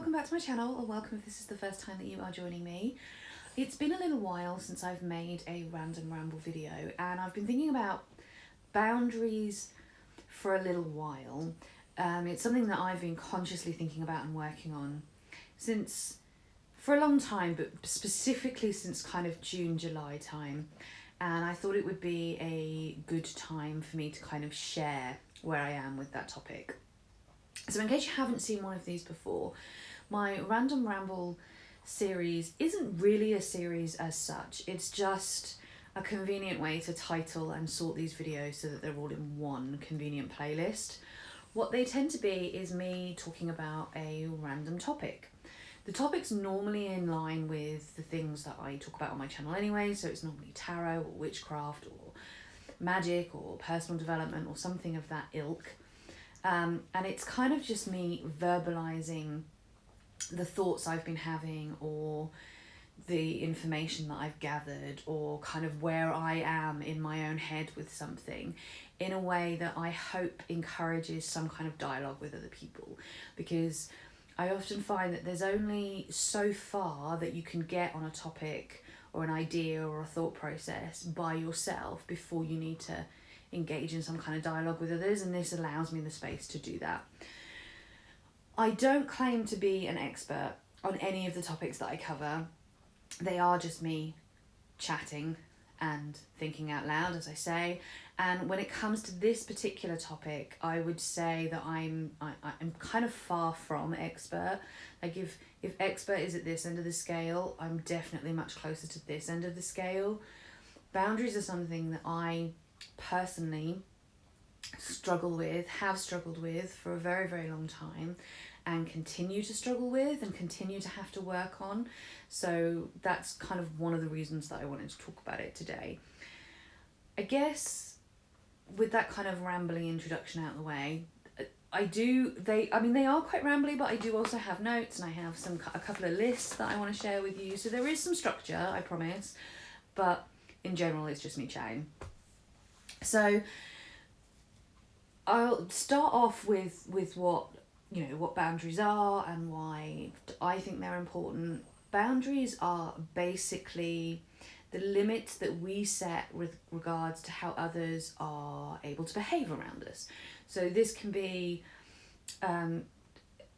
welcome back to my channel, or welcome if this is the first time that you are joining me. It's been a little while since I've made a random ramble video, and I've been thinking about boundaries for a little while. It's something that I've been consciously thinking about and working on for a long time, but specifically since kind of June, July time. And I thought it would be a good time for me to kind of share where I am with that topic. So in case you haven't seen one of these before, my Random Ramble series isn't really a series as such. It's just a convenient way to title and sort these videos so that they're all in one convenient playlist. What they tend to be is me talking about a random topic. The topic's normally in line with the things that I talk about on my channel anyway, so it's normally tarot or witchcraft or magic or personal development or something of that ilk. And it's kind of just me verbalizing the thoughts I've been having or the information that I've gathered or kind of where I am in my own head with something in a way that I hope encourages some kind of dialogue with other people, because I often find that there's only so far that you can get on a topic or an idea or a thought process by yourself before you need to engage in some kind of dialogue with others, and this allows me the space to do that. I don't claim to be an expert on any of the topics that I cover. They are just me chatting and thinking out loud, as I say. And when it comes to this particular topic, I would say that I'm kind of far from expert. Like if expert is at this end of the scale, I'm definitely much closer to this end of the scale. Boundaries are something that I personally have struggled with for a very, very long time, and continue to struggle with and continue to have to work on. So that's kind of one of the reasons that I wanted to talk about it today. I guess with that kind of rambly introduction out of the way, they are quite rambly, but I do also have notes, and I have a couple of lists that I want to share with you. So there is some structure, I promise, but in general it's just me chatting. So I'll start off with what boundaries are and why I think they're important. Boundaries are basically the limits that we set with regards to how others are able to behave around us. So this can be,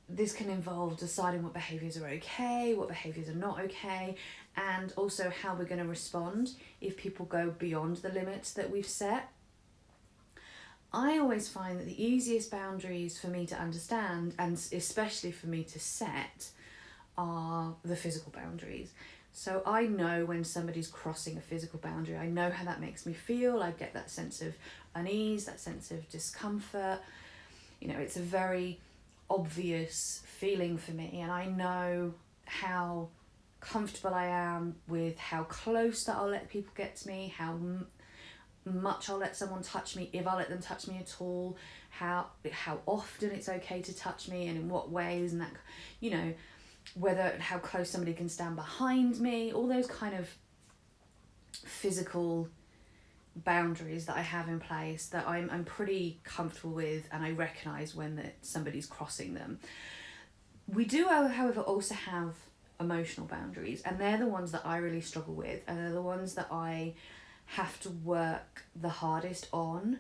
this can involve deciding what behaviours are okay, what behaviours are not okay, and also how we're going to respond if people go beyond the limits that we've set. I always find that the easiest boundaries for me to understand, and especially for me to set, are the physical boundaries. So I know when somebody's crossing a physical boundary. I know how that makes me feel. I get that sense of unease, that sense of discomfort. It's a very obvious feeling for me, and I know how comfortable I am with how close that I'll let people get to me, how much I'll let someone touch me, if I'll let them touch me at all, how often it's okay to touch me and in what ways, and that, how close somebody can stand behind me, all those kind of physical boundaries that I have in place that I'm pretty comfortable with, and I recognise when that somebody's crossing them. We do, however, also have emotional boundaries, and they're the ones that I really struggle with, and they're the ones that I have to work the hardest on.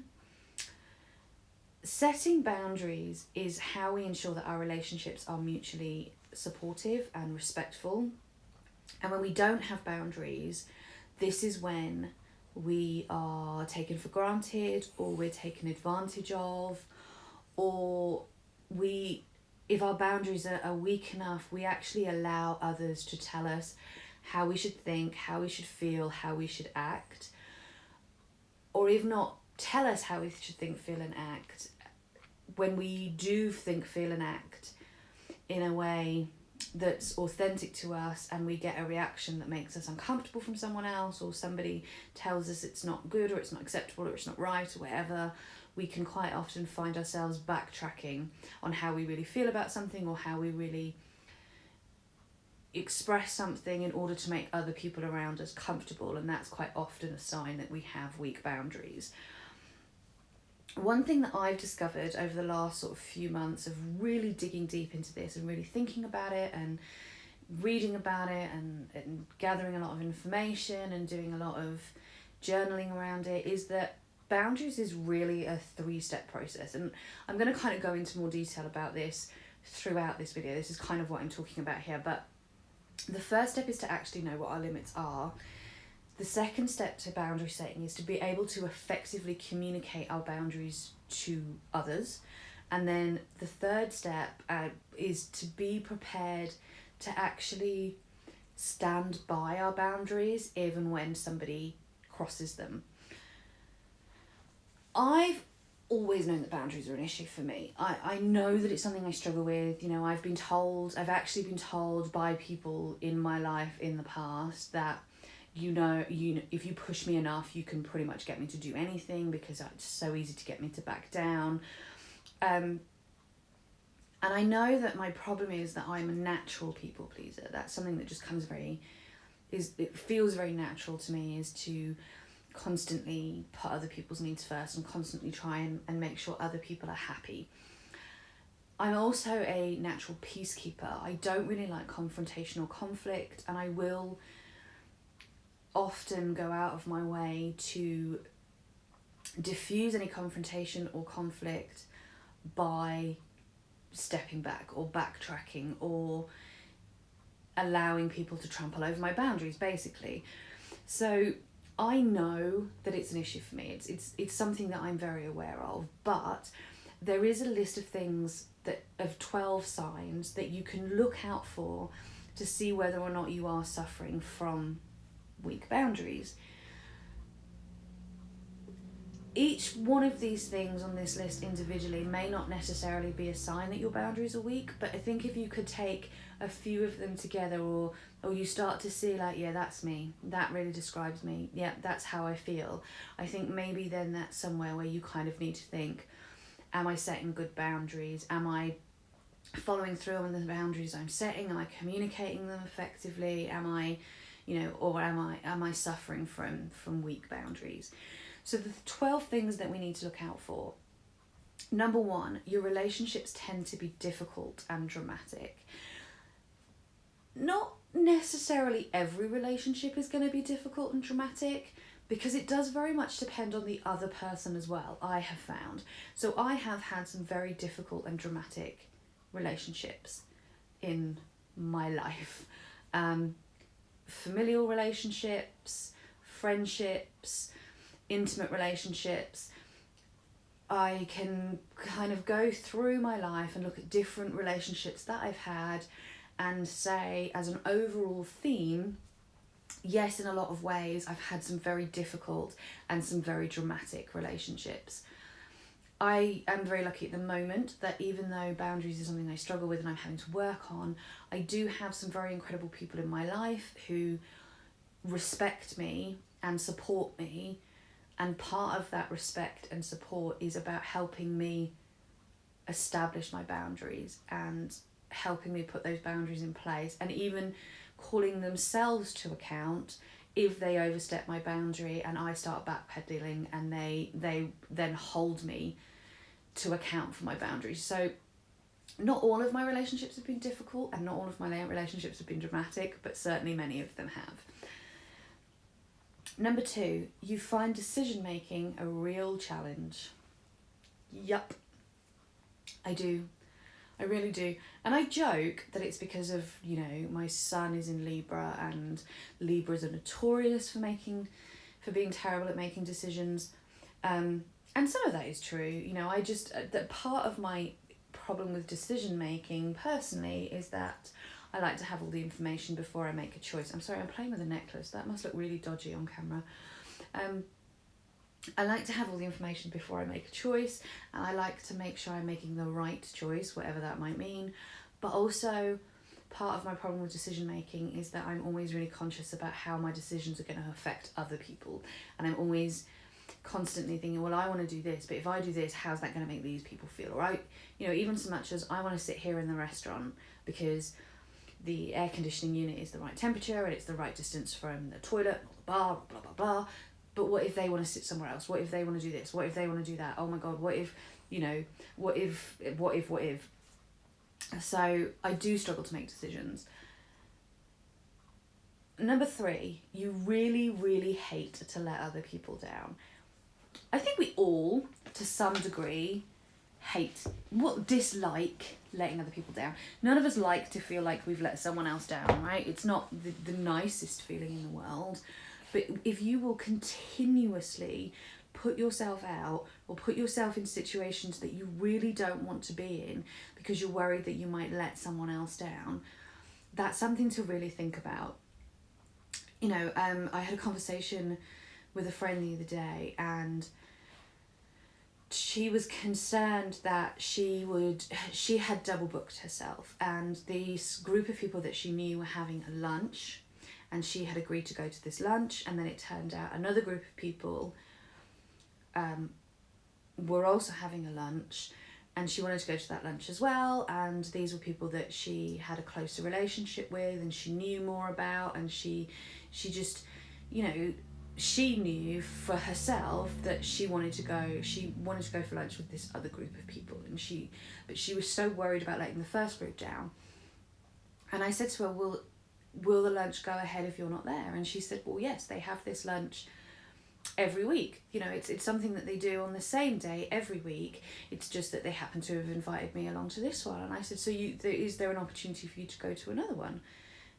Setting boundaries is how we ensure that our relationships are mutually supportive and respectful. And when we don't have boundaries, this is when we are taken for granted, or we're taken advantage of, or if our boundaries are weak enough, we actually allow others to tell us how we should think, how we should feel, how we should act. Or if not, tell us how we should think, feel and act. When we do think, feel and act in a way that's authentic to us, and we get a reaction that makes us uncomfortable from someone else, or somebody tells us it's not good or it's not acceptable or it's not right or whatever, we can quite often find ourselves backtracking on how we really feel about something, or how we really express something in order to make other people around us comfortable, and that's quite often a sign that we have weak boundaries. one thing that I've discovered over the last sort of few months of really digging deep into this and really thinking about it and reading about it and gathering a lot of information and doing a lot of journaling around it is that boundaries is really a 3-step process. And I'm going to kind of go into more detail about this throughout this video. This is kind of what I'm talking about here. But the first step is to actually know what our limits are. The second step to boundary setting is to be able to effectively communicate our boundaries to others. And then the third step is to be prepared to actually stand by our boundaries even when somebody crosses them. I've always known that boundaries are an issue for me. I know that it's something I struggle with. You know, I've actually been told by people in my life in the past that you know, if you push me enough, you can pretty much get me to do anything because it's so easy to get me to back down. And I know that my problem is that I'm a natural people pleaser. That's something that just it feels very natural to me, is to constantly put other people's needs first and constantly try and make sure other people are happy. I'm also a natural peacekeeper. I don't really like confrontational conflict, and I will often go out of my way to diffuse any confrontation or conflict by stepping back or backtracking or allowing people to trample over my boundaries, basically. So I know that it's an issue for me. It's something that I'm very aware of, but there is a list of things of 12 signs that you can look out for to see whether or not you are suffering from weak boundaries. Each one of these things on this list individually may not necessarily be a sign that your boundaries are weak, but I think if you could take a few of them together, or you start to see like, yeah, that's me, that really describes me, yeah, that's how I feel, I think maybe then that's somewhere where you kind of need to think, am I setting good boundaries? Am I following through on the boundaries I'm setting? Am I communicating them effectively? Am I suffering from weak boundaries? So the 12 things that we need to look out for. Number 1, your relationships tend to be difficult and dramatic. Not necessarily every relationship is going to be difficult and dramatic, because it does very much depend on the other person as well, I have found. So I have had some very difficult and dramatic relationships in my life. Familial relationships, friendships, intimate relationships. I can kind of go through my life and look at different relationships that I've had and say, as an overall theme, yes, in a lot of ways, I've had some very difficult and some very dramatic relationships. I am very lucky at the moment that even though boundaries is something I struggle with and I'm having to work on, I do have some very incredible people in my life who respect me and support me. And part of that respect and support is about helping me establish my boundaries and helping me put those boundaries in place, and even calling themselves to account if they overstep my boundary and I start backpedaling, and they then hold me to account for my boundaries. So not all of my relationships have been difficult and not all of my relationships have been dramatic, but certainly many of them have. Number 2, you find decision making a real challenge. Yup, I do. I really do. And I joke that it's because of, my son is in Libra, and Libras are notorious for being terrible at making decisions. And some of that is true. That part of my problem with decision making personally is that I like to have all the information before I make a choice. I'm sorry, I'm playing with a necklace. That must look really dodgy on camera. I like to have all the information before I make a choice, and I like to make sure I'm making the right choice, whatever that might mean. But also, part of my problem with decision making is that I'm always really conscious about how my decisions are going to affect other people. And I'm always constantly thinking, well, I want to do this, but if I do this, how's that going to make these people feel? Or even so much as I want to sit here in the restaurant because the air conditioning unit is the right temperature and it's the right distance from the toilet or the bar, blah, blah, blah. but what if they want to sit somewhere else? What if they want to do this? What if they want to do that? Oh my God, what if, what if? So I do struggle to make decisions. Number 3, you really, really hate to let other people down. I think we all, to some degree, dislike letting other people down. None of us like to feel like we've let someone else down, right? It's not the nicest feeling in the world. But if you will continuously put yourself out or put yourself in situations that you really don't want to be in because you're worried that you might let someone else down, that's something to really think about. I had a conversation with a friend the other day, and she was concerned that she had double booked herself, and this group of people that she knew were having a lunch, and she had agreed to go to this lunch, and then it turned out another group of people were also having a lunch, and she wanted to go to that lunch as well, and these were people that she had a closer relationship with and she knew more about, and she just, she knew for herself that she wanted to go for lunch with this other group of people, but she was so worried about letting the first group down. And I said to her, will the lunch go ahead if you're not there? And she said, well, yes, they have this lunch every week. It's something that they do on the same day every week. It's just that they happen to have invited me along to this one. And I said, so is there an opportunity for you to go to another one?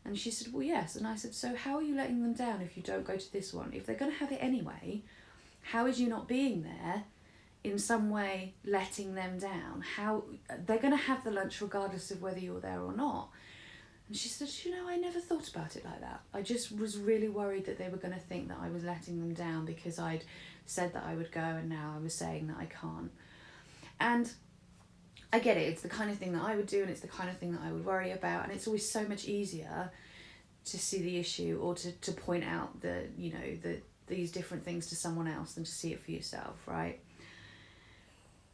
And she said, well, yes. And I said, so how are you letting them down if you don't go to this one? If they're going to have it anyway, how is you not being there in some way letting them down? How they're going to have the lunch regardless of whether you're there or not. And she said, I never thought about it like that. I just was really worried that they were going to think that I was letting them down because I'd said that I would go and now I was saying that I can't. And I get it. It's the kind of thing that I would do, and it's the kind of thing that I would worry about. And it's always so much easier to see the issue or to point out these different things to someone else than to see it for yourself, right?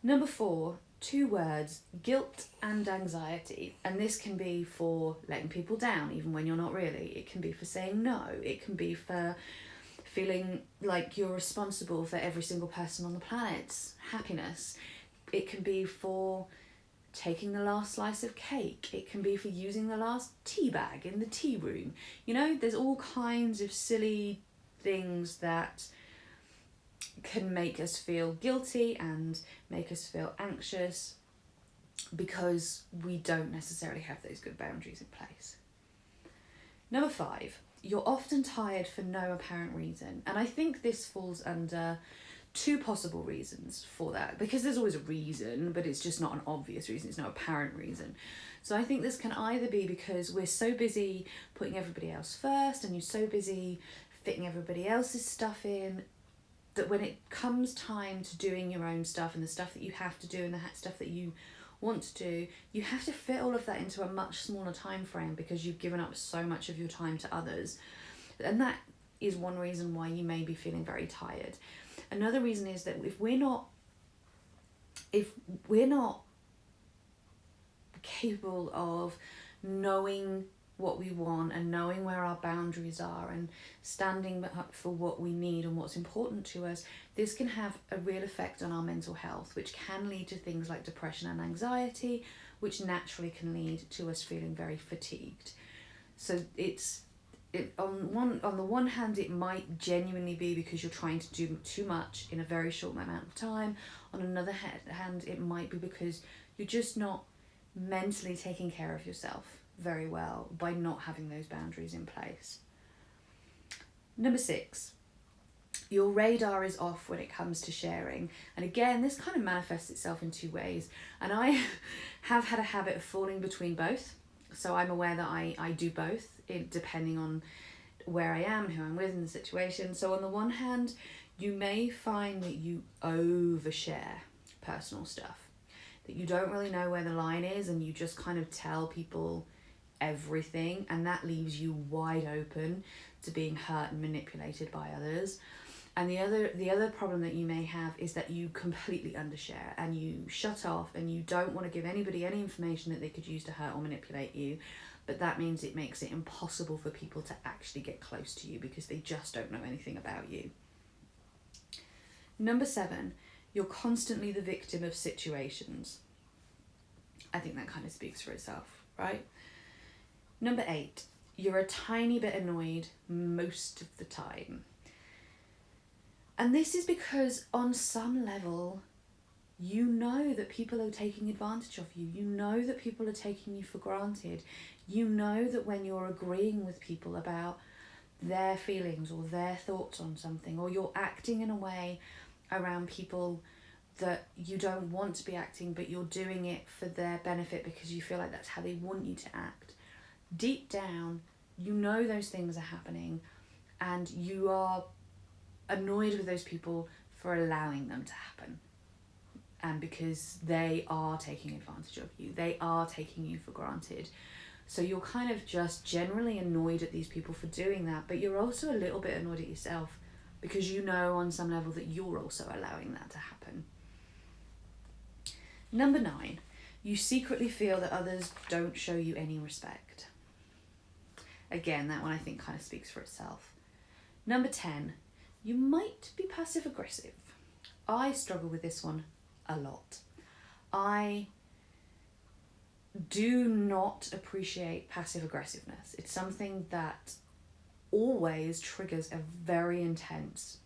Number 4, 2 words, guilt and anxiety. And this can be for letting people down, even when you're not really. It can be for saying no. It can be for feeling like you're responsible for every single person on the planet's happiness. It can be for taking the last slice of cake. It can be for using the last tea bag in the tea room. There's all kinds of silly things that can make us feel guilty and make us feel anxious because we don't necessarily have those good boundaries in place. Number 5, you're often tired for no apparent reason. And I think this falls under 2 possible reasons for that, because there's always a reason, but it's just not an obvious reason. It's no apparent reason. So I think this can either be because we're so busy putting everybody else first, and you're so busy fitting everybody else's stuff in, that when it comes time to doing your own stuff and the stuff that you have to do and the stuff that you want to do, you have to fit all of that into a much smaller time frame because you've given up so much of your time to others. And that is one reason why you may be feeling very tired. Another reason is that if we're not capable of knowing what we want and knowing where our boundaries are and standing up for what we need and what's important to us, this can have a real effect on our mental health, which can lead to things like depression and anxiety, which naturally can lead to us feeling very fatigued. So on the one hand, it might genuinely be because you're trying to do too much in a very short amount of time. On another hand, it might be because you're just not mentally taking care of yourself very well by not having those boundaries in place. Number 6, your radar is off when it comes to sharing. And again, this kind of manifests itself in 2 ways. And I have had a habit of falling between both. So I'm aware that I do both, depending on where I am, who I'm with in the situation. So on the one hand, you may find that you overshare personal stuff, that you don't really know where the line is and you just kind of tell people everything, and that leaves you wide open to being hurt and manipulated by others. And the other problem that you may have is that you completely undershare and you shut off and you don't want to give anybody any information that they could use to hurt or manipulate you. But that means it makes it impossible for people to actually get close to you because they just don't know anything about you. Number 7, you're constantly the victim of situations. I think that kind of speaks for itself, right? Number 8, you're a tiny bit annoyed most of the time. And this is because on some level, you know that people are taking advantage of you. You know that people are taking you for granted. You know that when you're agreeing with people about their feelings or their thoughts on something, or you're acting in a way around people that you don't want to be acting, but you're doing it for their benefit because you feel like that's how they want you to act. Deep down, you know those things are happening, and you are annoyed with those people for allowing them to happen. And because they are taking advantage of you, they are taking you for granted. So you're kind of just generally annoyed at these people for doing that, but you're also a little bit annoyed at yourself because you know on some level that you're also allowing that to happen. Number 9, you secretly feel that others don't show you any respect. Again, that one I think kind of speaks for itself. Number 10, you might be passive aggressive. I struggle with this one a lot. I do not appreciate passive aggressiveness. It's something that always triggers a very intense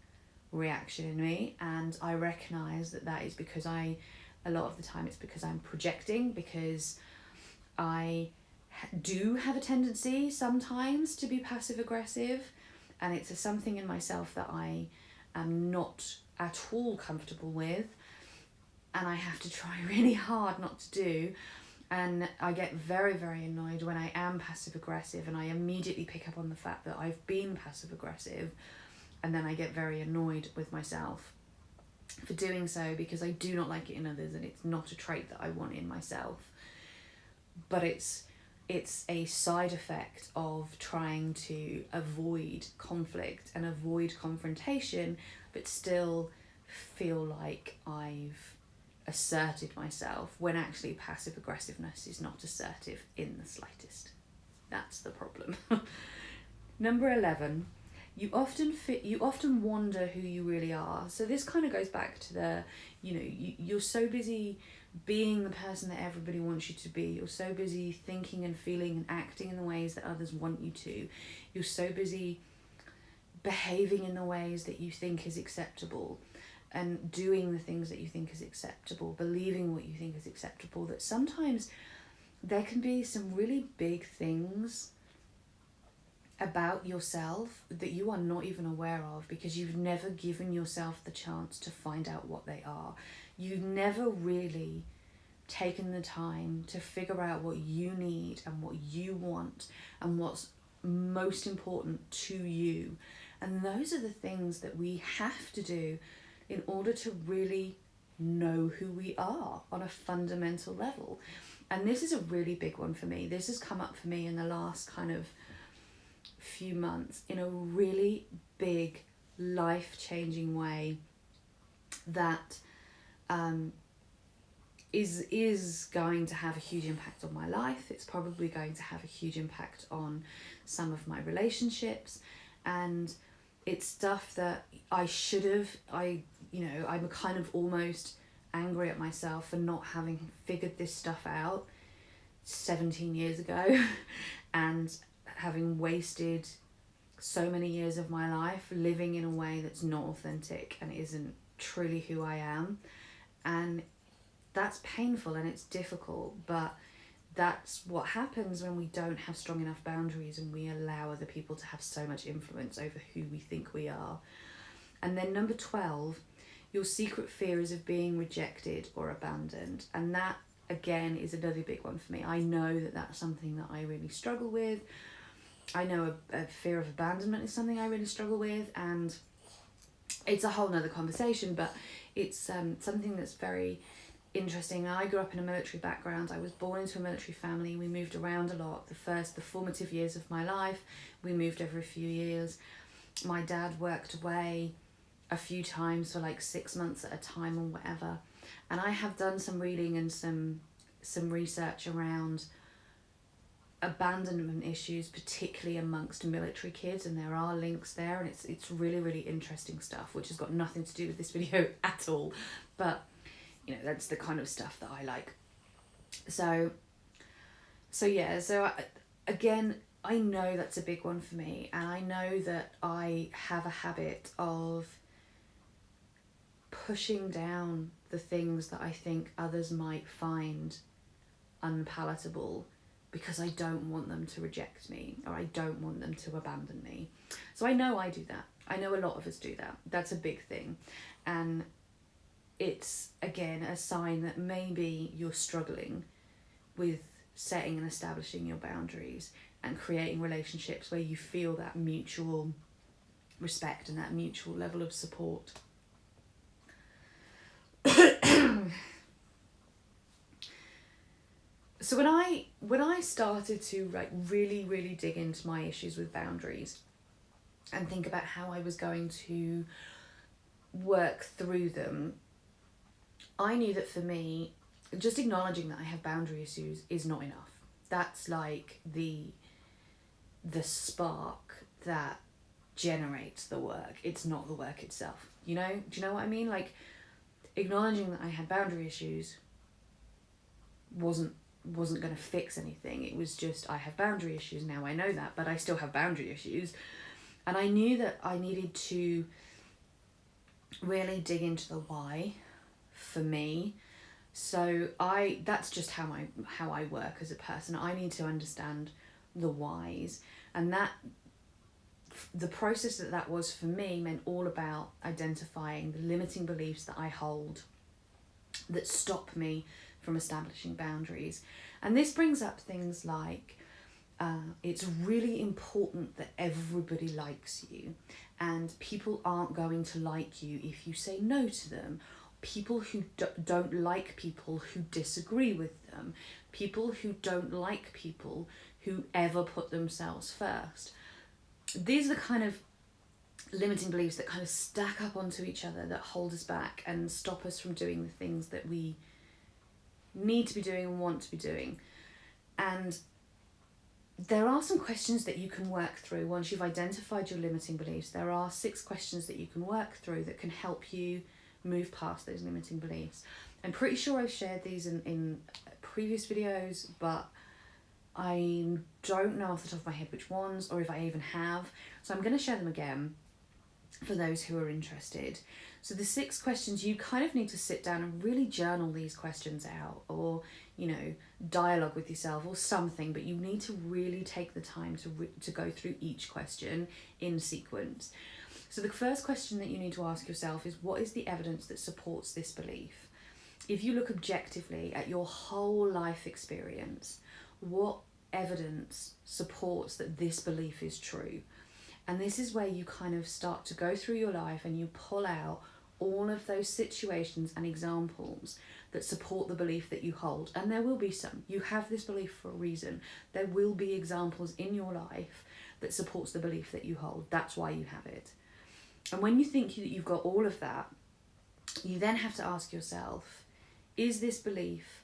reaction in me, and I recognize that is because a lot of the time it's because I'm projecting, because I do have a tendency sometimes to be passive aggressive, and it's something in myself that I am not at all comfortable with, and I have to try really hard not to do. And I get very, very annoyed when I am passive aggressive, and I immediately pick up on the fact that I've been passive aggressive, and then I get very annoyed with myself for doing so because I do not like it in others, and it's not a trait that I want in myself. But it's a side effect of trying to avoid conflict and avoid confrontation, but still feel like I've asserted myself, when actually passive aggressiveness is not assertive in the slightest. That's the problem. Number 11, you often wonder who you really are. So this kind of goes back to the, you're so busy being the person that everybody wants you to be. You're so busy thinking and feeling and acting in the ways that others want you to. You're so busy behaving in the ways that you think is acceptable, and doing the things that you think is acceptable, believing what you think is acceptable, that sometimes there can be some really big things about yourself that you are not even aware of because you've never given yourself the chance to find out what they are. You've never really taken the time to figure out what you need and what you want and what's most important to you. And those are the things that we have to do in order to really know who we are on a fundamental level. And this is a really big one for me. This has come up for me in the last kind of few months in a really big, life-changing way that is going to have a huge impact on my life. It's probably going to have a huge impact on some of my relationships, and it's stuff that I'm kind of almost angry at myself for not having figured this stuff out 17 years ago and having wasted so many years of my life living in a way that's not authentic and isn't truly who I am. And that's painful and it's difficult, but that's what happens when we don't have strong enough boundaries and we allow other people to have so much influence over who we think we are. And then number 12, your secret fear is of being rejected or abandoned. And that, again, is another big one for me. I know that that's something that I really struggle with. I know a fear of abandonment is something I really struggle with, and it's a whole nother conversation, but it's something that's very interesting. I grew up in a military background. I was born into a military family. We moved around a lot. The formative years of my life, we moved every few years. My dad worked away a few times for like 6 months at a time or whatever. And I have done some reading and some research around abandonment issues, particularly amongst military kids, and there are links there, and it's really, really interesting stuff, which has got nothing to do with this video at all, but you know, that's the kind of stuff that I like. So again, I know that's a big one for me, and I know that I have a habit of pushing down the things that I think others might find unpalatable, because I don't want them to reject me, or I don't want them to abandon me. So I know I do that. I know a lot of us do that. That's a big thing. And it's, again, a sign that maybe you're struggling with setting and establishing your boundaries and creating relationships where you feel that mutual respect and that mutual level of support. So when I started to really dig into my issues with boundaries and think about how I was going to work through them, I knew that for me, just acknowledging that I have boundary issues is not enough. That's like the spark that generates the work. It's not the work itself. You know? Do you know what I mean? Like, acknowledging that I had boundary issues wasn't going to fix anything. It was just, I have boundary issues, now I know that, but I still have boundary issues. And I knew that I needed to really dig into the why for me. So that's just how I work as a person. I need to understand the whys, and that the process that was for me meant all about identifying the limiting beliefs that I hold that stop me from establishing boundaries. And this brings up things like it's really important that everybody likes you, and people aren't going to like you if you say no to them. People who don't like people who disagree with them. People who don't like people who ever put themselves first. These are the kind of limiting beliefs that kind of stack up onto each other, that hold us back and stop us from doing the things that we need to be doing and want to be doing. And there are some questions that you can work through once you've identified your limiting beliefs. There are 6 questions that you can work through that can help you move past those limiting beliefs. I'm pretty sure I've shared these in previous videos, but I don't know off the top of my head which ones, or if I even have. So I'm going to share them again for those who are interested. So the 6 questions, you kind of need to sit down and really journal these questions out, or, you know, dialogue with yourself or something, but you need to really take the time to go through each question in sequence. So the first question that you need to ask yourself is, what is the evidence that supports this belief? If you look objectively at your whole life experience, what evidence supports that this belief is true? And this is where you kind of start to go through your life and you pull out all of those situations and examples that support the belief that you hold. And there will be some. You have this belief for a reason. There will be examples in your life that supports the belief that you hold. That's why you have it. And when you think that you've got all of that, you then have to ask yourself, is this belief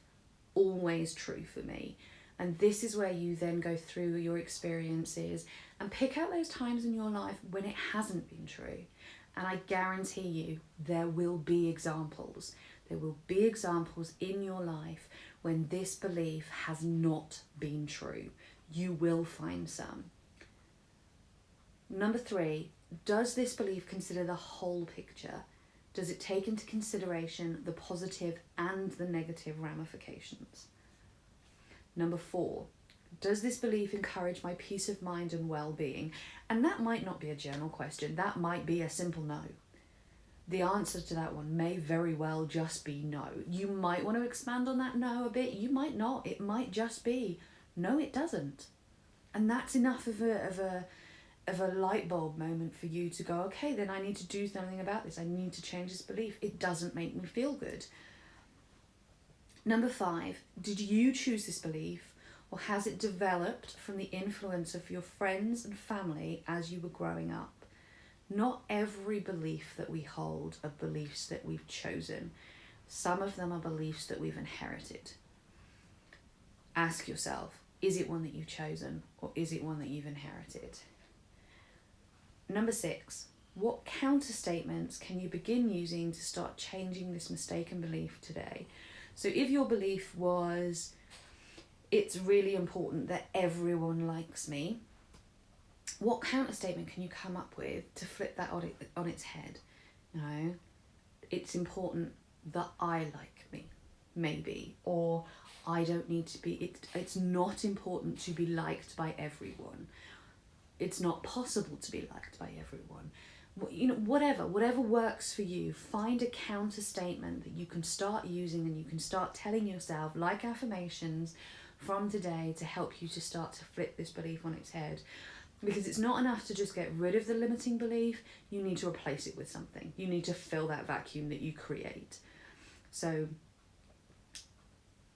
always true for me? And this is where you then go through your experiences and pick out those times in your life when it hasn't been true. And I guarantee you, there will be examples. There will be examples in your life when this belief has not been true. You will find some. Number 3, does this belief consider the whole picture? Does it take into consideration the positive and the negative ramifications? Number 4, does this belief encourage my peace of mind and well-being? And that might not be a journal question. That might be a simple no. The answer to that one may very well just be no. You might want to expand on that no a bit. You might not. It might just be no, it doesn't. And that's enough of a light bulb moment for you to go, okay, then I need to do something about this. I need to change this belief. It doesn't make me feel good. Number 5, did you choose this belief, or has it developed from the influence of your friends and family as you were growing up? Not every belief that we hold are beliefs that we've chosen. Some of them are beliefs that we've inherited. Ask yourself, is it one that you've chosen, or is it one that you've inherited? Number 6, what counter statements can you begin using to start changing this mistaken belief today? So if your belief was, it's really important that everyone likes me, what counter statement can you come up with to flip that on its head? You know, it's important that I like me, maybe, or I don't need to be, it's not important to be liked by everyone. It's not possible to be liked by everyone. You know, whatever works for you. Find a counter statement that you can start using and you can start telling yourself, like affirmations from today, to help you to start to flip this belief on its head. Because it's not enough to just get rid of the limiting belief, you need to replace it with something. You need to fill that vacuum that you create. So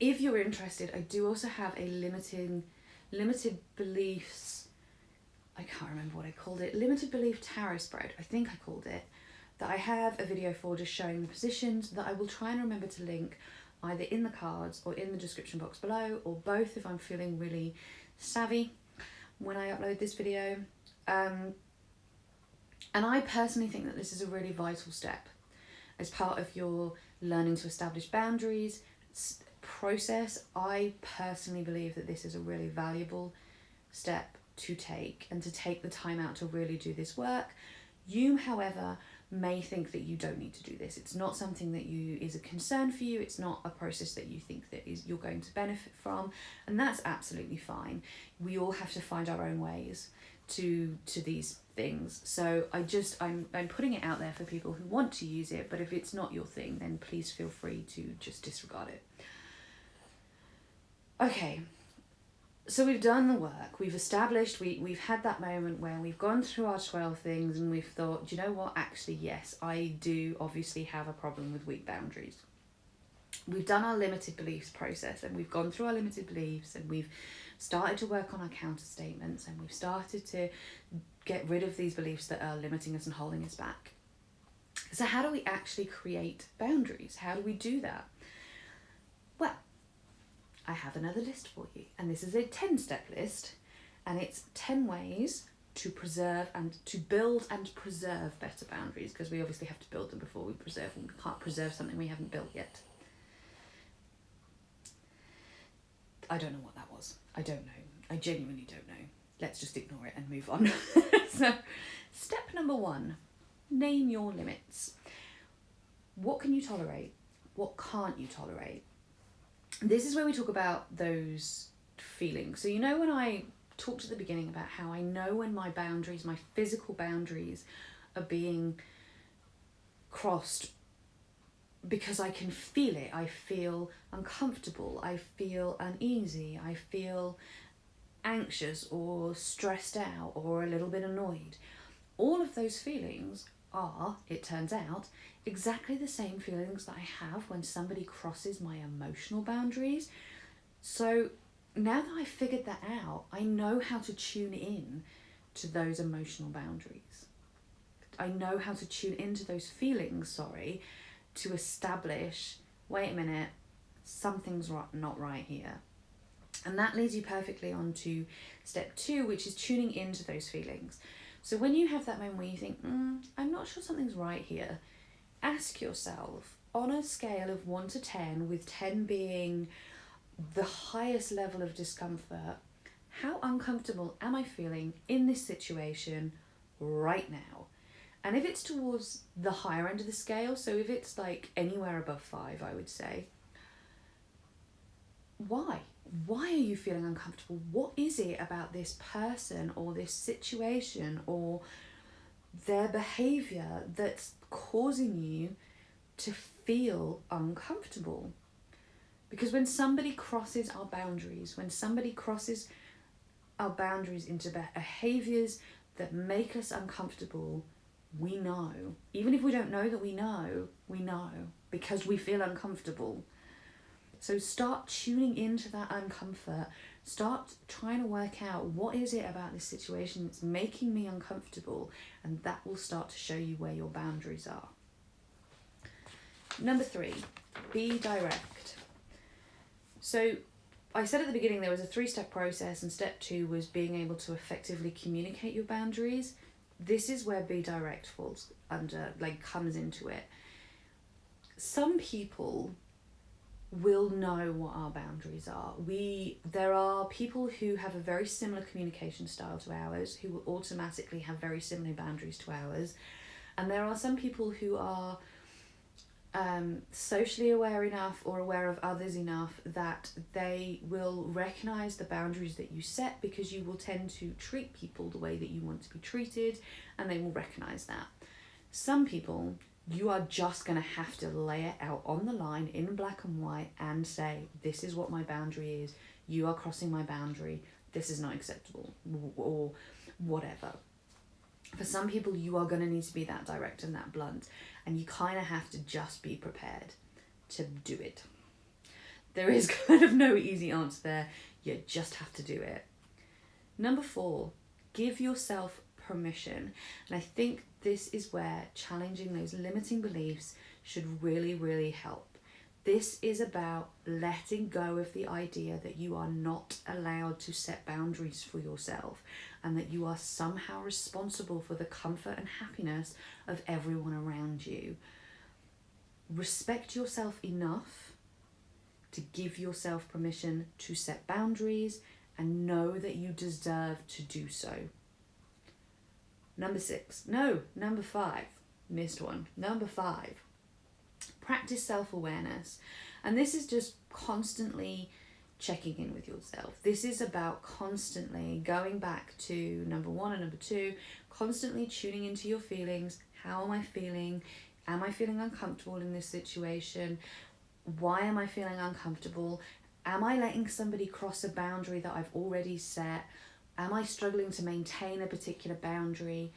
if you're interested, I do also have a limited beliefs, I can't remember what I called it, limited belief tarot spread, I think I called it, that I have a video for just showing the positions that I will try and remember to link either in the cards or in the description box below, or both if I'm feeling really savvy when I upload this video. And I personally think that this is a really vital step as part of your learning to establish boundaries process. I personally believe that this is a really valuable step to take, and to take the time out to really do this work. You, however, may think that you don't need to do this. It's not something that is a concern for you. It's not a process that you think that you're going to benefit from, and that's absolutely fine. We all have to find our own ways to these things. So I'm putting it out there for people who want to use it, but if it's not your thing, then please feel free to just disregard it. Okay. So we've done the work, we've established, we've had that moment where we've gone through our 12 things and we've thought, do you know what, actually, yes, I do obviously have a problem with weak boundaries. We've done our limited beliefs process, and we've gone through our limited beliefs, and we've started to work on our counter statements, and we've started to get rid of these beliefs that are limiting us and holding us back. So how do we actually create boundaries? How do we do that? Well, I have another list for you, and this is a 10-step list, and it's 10 ways to preserve and to build and preserve better boundaries, because we obviously have to build them before we preserve them. We can't preserve something we haven't built yet. I don't know what that was. I don't know. I genuinely don't know. Let's just ignore it and move on. So, step number 1, name your limits. What can you tolerate? What can't you tolerate? This is where we talk about those feelings. So you know when I talked at the beginning about how I know when my boundaries, my physical boundaries, are being crossed because I can feel it. I feel uncomfortable, I feel uneasy, I feel anxious or stressed out or a little bit annoyed. All of those feelings are, it turns out, exactly the same feelings that I have when somebody crosses my emotional boundaries. So now that I've figured that out, I know how to tune in to those emotional boundaries. I know how to tune into those feelings, to establish, wait a minute, something's not right here. And that leads you perfectly on to step 2, which is tuning into those feelings. So when you have that moment where you think, I'm not sure something's right here, ask yourself, on a scale of 1 to 10, with 10 being the highest level of discomfort, how uncomfortable am I feeling in this situation right now? And if it's towards the higher end of the scale, so if it's like anywhere above 5, I would say, why? Why are you feeling uncomfortable? What is it about this person or this situation or their behaviour that's causing you to feel uncomfortable? Because when somebody crosses our boundaries, into behaviours that make us uncomfortable, we know. Even if we don't know that we know because we feel uncomfortable. So start tuning into that uncomfort. Start trying to work out, what is it about this situation that's making me uncomfortable, and that will start to show you where your boundaries are. Number 3, be direct. So I said at the beginning there was a 3-step process, and step 2 was being able to effectively communicate your boundaries. This is where Be Direct falls under, like, comes into it. Some people will know what our boundaries are. There are people who have a very similar communication style to ours, who will automatically have very similar boundaries to ours. And there are some people who are socially aware enough or aware of others enough that they will recognize the boundaries that you set, because you will tend to treat people the way that you want to be treated, and they will recognize that. Some people, you are just going to have to lay it out on the line in black and white and say, this is what my boundary is, you are crossing my boundary, this is not acceptable, or whatever. For some people, you are going to need to be that direct and that blunt, and you kind of have to just be prepared to do it. There is kind of no easy answer there. You just have to do it. Number 4, give yourself permission. And I think this is where challenging those limiting beliefs should really, really help. This is about letting go of the idea that you are not allowed to set boundaries for yourself, and that you are somehow responsible for the comfort and happiness of everyone around you. Respect yourself enough to give yourself permission to set boundaries, and know that you deserve to do so. Number 5. Missed one. Number 5. Practice self-awareness. And this is just constantly checking in with yourself. This is about constantly going back to number 1 and number 2, constantly tuning into your feelings. How am I feeling? Am I feeling uncomfortable in this situation? Why am I feeling uncomfortable? Am I letting somebody cross a boundary that I've already set? Am I struggling to maintain a particular boundary?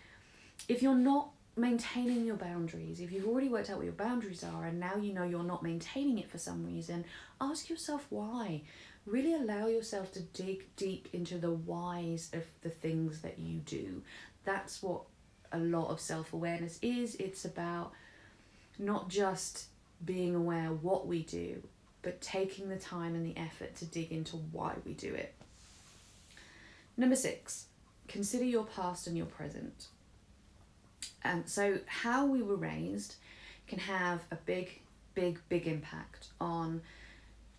If you're not maintaining your boundaries, if you've already worked out what your boundaries are and now you know you're not maintaining it for some reason, ask yourself why. Really allow yourself to dig deep into the whys of the things that you do. That's what a lot of self-awareness is. It's about not just being aware what we do, but taking the time and the effort to dig into why we do it. Number 6, consider your past and your present. So how we were raised can have a big impact on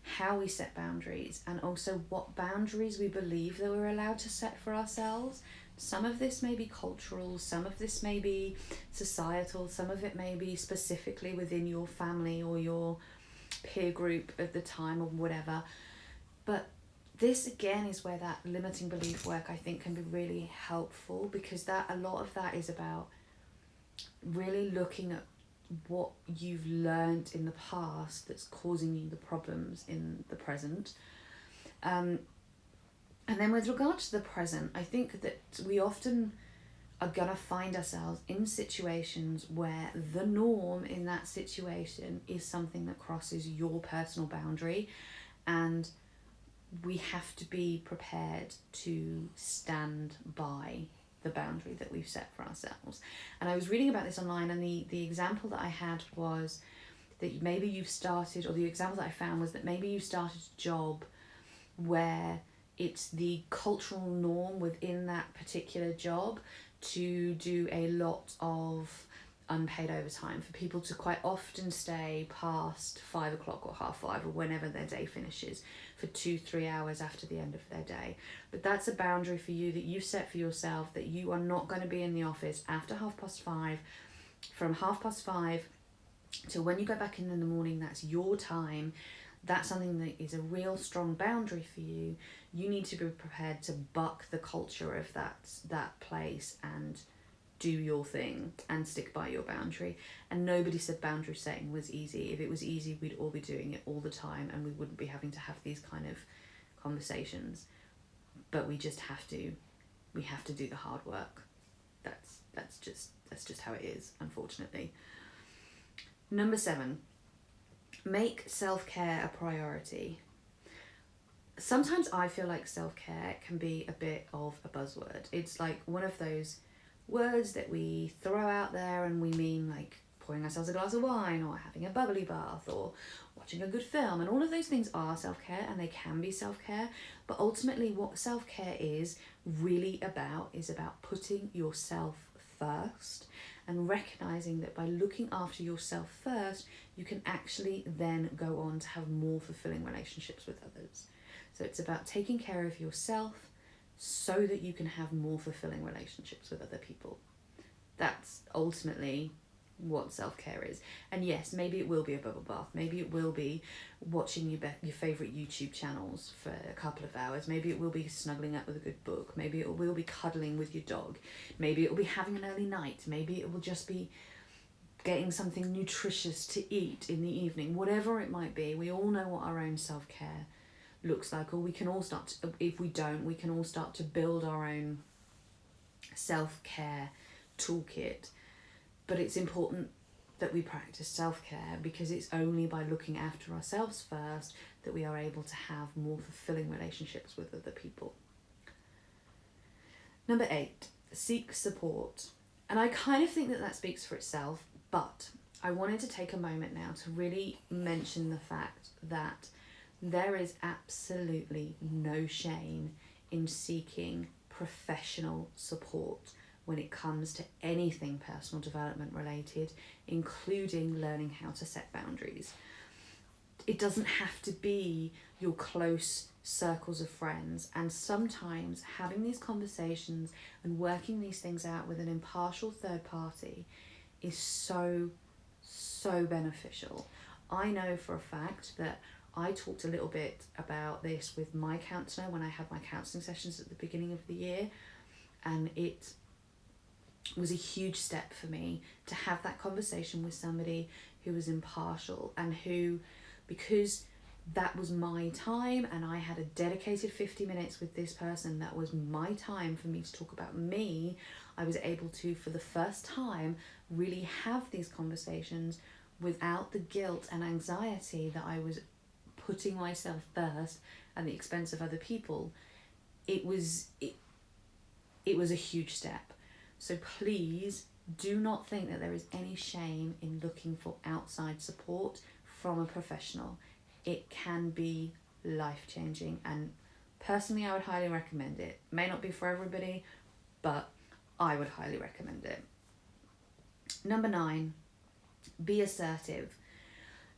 how we set boundaries, and also what boundaries we believe that we're allowed to set for ourselves. Some of this may be cultural, some of this may be societal, some of it may be specifically within your family or your peer group at the time or whatever. But this again is where that limiting belief work, I think, can be really helpful, because a lot of that is about really looking at what you've learned in the past that's causing you the problems in the present. And then with regard to the present, I think that we often are going to find ourselves in situations where the norm in that situation is something that crosses your personal boundary, and we have to be prepared to stand by the boundary that we've set for ourselves. And I was reading about this online, and the example that I had was that maybe you've started, or the example that I found was that maybe you started a job where it's the cultural norm within that particular job to do a lot of unpaid overtime, for people to quite often stay past 5 o'clock or 5:30 or whenever their day finishes for 2-3 hours after the end of their day. But that's a boundary for you that you've set for yourself, that you are not going to be in the office after 5:30. From 5:30 to when you go back in the morning, that's your time. That's something that is a real strong boundary for you. You need to be prepared to buck the culture of that place and do your thing and stick by your boundary. And nobody said boundary setting was easy. If it was easy, we'd all be doing it all the time, and we wouldn't be having to have these kind of conversations. But we just have to do the hard work. That's just how it is, unfortunately. Number 7, make self-care a priority. Sometimes I feel like self-care can be a bit of a buzzword. It's like one of those words that we throw out there and we mean like pouring ourselves a glass of wine or having a bubbly bath or watching a good film, and all of those things are self-care and they can be self-care, but ultimately what self-care is really about is about putting yourself first and recognizing that by looking after yourself first, you can actually then go on to have more fulfilling relationships with others. So it's about taking care of yourself so that you can have more fulfilling relationships with other people. That's ultimately what self-care is. And yes, maybe it will be a bubble bath, maybe it will be watching your favorite YouTube channels for a couple of hours, maybe it will be snuggling up with a good book, maybe it will be cuddling with your dog, maybe it will be having an early night, maybe it will just be getting something nutritious to eat in the evening. Whatever it might be, we all know what our own self-care looks like, or we can all start to, if we don't, we can all start to build our own self-care toolkit. But it's important that we practice self-care, because it's only by looking after ourselves first that we are able to have more fulfilling relationships with other people. Number 8, seek support. And I kind of think that speaks for itself, but I wanted to take a moment now to really mention the fact that there is absolutely no shame in seeking professional support when it comes to anything personal development related, including learning how to set boundaries. It doesn't have to be your close circles of friends, and sometimes having these conversations and working these things out with an impartial third party is so beneficial. I know for a fact that I talked a little bit about this with my counsellor when I had my counselling sessions at the beginning of the year, and it was a huge step for me to have that conversation with somebody who was impartial and who, because that was my time and I had a dedicated 50 minutes with this person, that was my time for me to talk about me, I was able to, for the first time, really have these conversations without the guilt and anxiety that I was putting myself first at the expense of other people. It was a huge step. So please do not think that there is any shame in looking for outside support from a professional. It can be life-changing, and personally I would highly recommend it. May not be for everybody, but I would highly recommend it. Number 9, be assertive.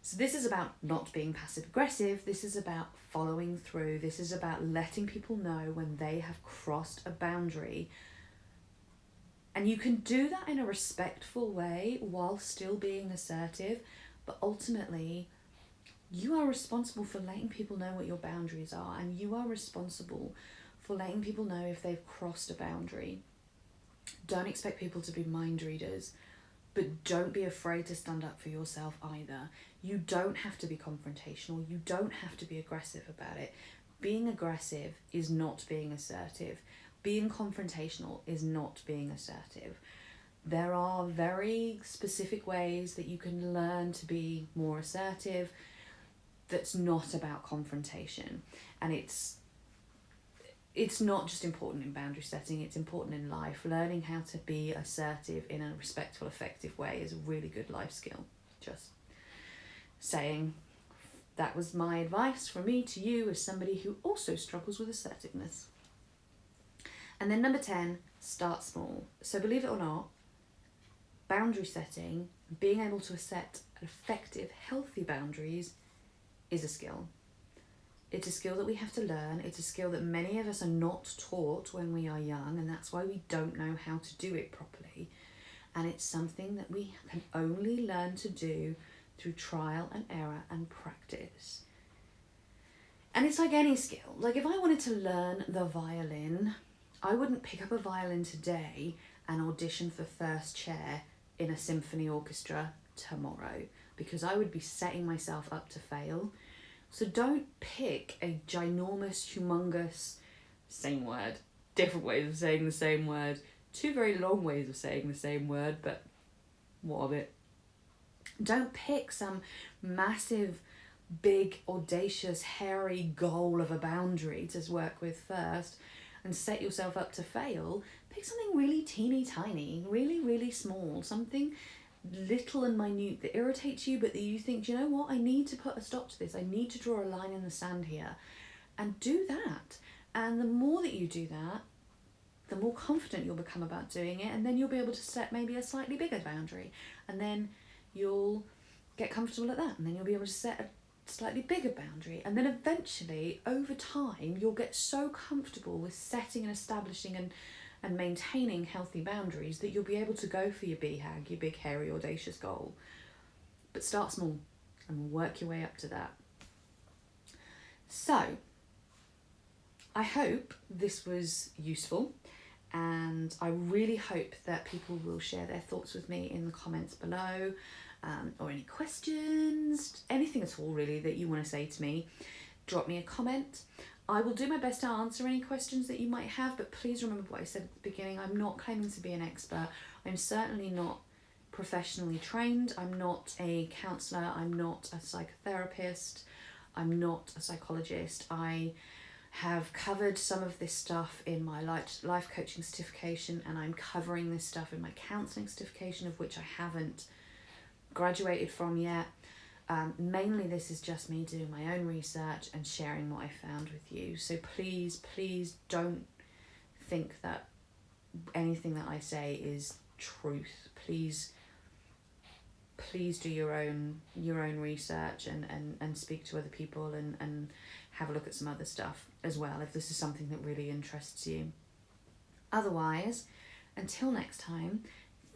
So this is about not being passive-aggressive. This is about following through. This is about letting people know when they have crossed a boundary. And you can do that in a respectful way while still being assertive, but ultimately you are responsible for letting people know what your boundaries are, and you are responsible for letting people know if they've crossed a boundary. Don't expect people to be mind readers, but don't be afraid to stand up for yourself either. You don't have to be confrontational. You don't have to be aggressive about it. Being aggressive is not being assertive. Being confrontational is not being assertive. There are very specific ways that you can learn to be more assertive that's not about confrontation. And it's not just important in boundary setting, it's important in life. Learning how to be assertive in a respectful, effective way is a really good life skill. Just saying, that was my advice from me to you as somebody who also struggles with assertiveness. And then number 10, start small. So believe it or not, boundary setting, being able to set effective, healthy boundaries is a skill. It's a skill that we have to learn. It's a skill that many of us are not taught when we are young, and that's why we don't know how to do it properly. And it's something that we can only learn to do through trial and error and practice. And it's like any skill. Like if I wanted to learn the violin, I wouldn't pick up a violin today and audition for first chair in a symphony orchestra tomorrow, because I would be setting myself up to fail. So don't pick a ginormous, humongous, same word, different ways of saying the same word, 2 very long ways of saying the same word, but what of it? Don't pick some massive, big, audacious, hairy goal of a boundary to work with first and set yourself up to fail. Pick something really teeny tiny, really, really small, something little and minute that irritates you, but that you think, you know what, I need to put a stop to this. I need to draw a line in the sand here, and do that. And the more that you do that, the more confident you'll become about doing it, and then you'll be able to set maybe a slightly bigger boundary, and then you'll get comfortable at that, and then you'll be able to set a slightly bigger boundary, and then eventually over time you'll get so comfortable with setting and establishing and maintaining healthy boundaries that you'll be able to go for your BHAG, your big hairy audacious goal. But start small and work your way up to that. So I hope this was useful, and I really hope that people will share their thoughts with me in the comments below, or any questions, anything at all really that you want to say to me. Drop me a comment. I will do my best to answer any questions that you might have, but please remember what I said at the beginning. I'm not claiming to be an expert. I'm certainly not professionally trained. I'm not a counsellor. I'm not a psychotherapist. I'm not a psychologist. I have covered some of this stuff in my life coaching certification, and I'm covering this stuff in my counselling certification, of which I haven't graduated from yet. Mainly this is just me doing my own research and sharing what I found with you. So please don't think that anything that I say is truth. Please do your own research and speak to other people and have a look at some other stuff as well if this is something that really interests you. Otherwise, until next time,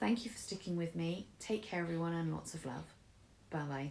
thank you for sticking with me. Take care everyone, and lots of love. Bye bye.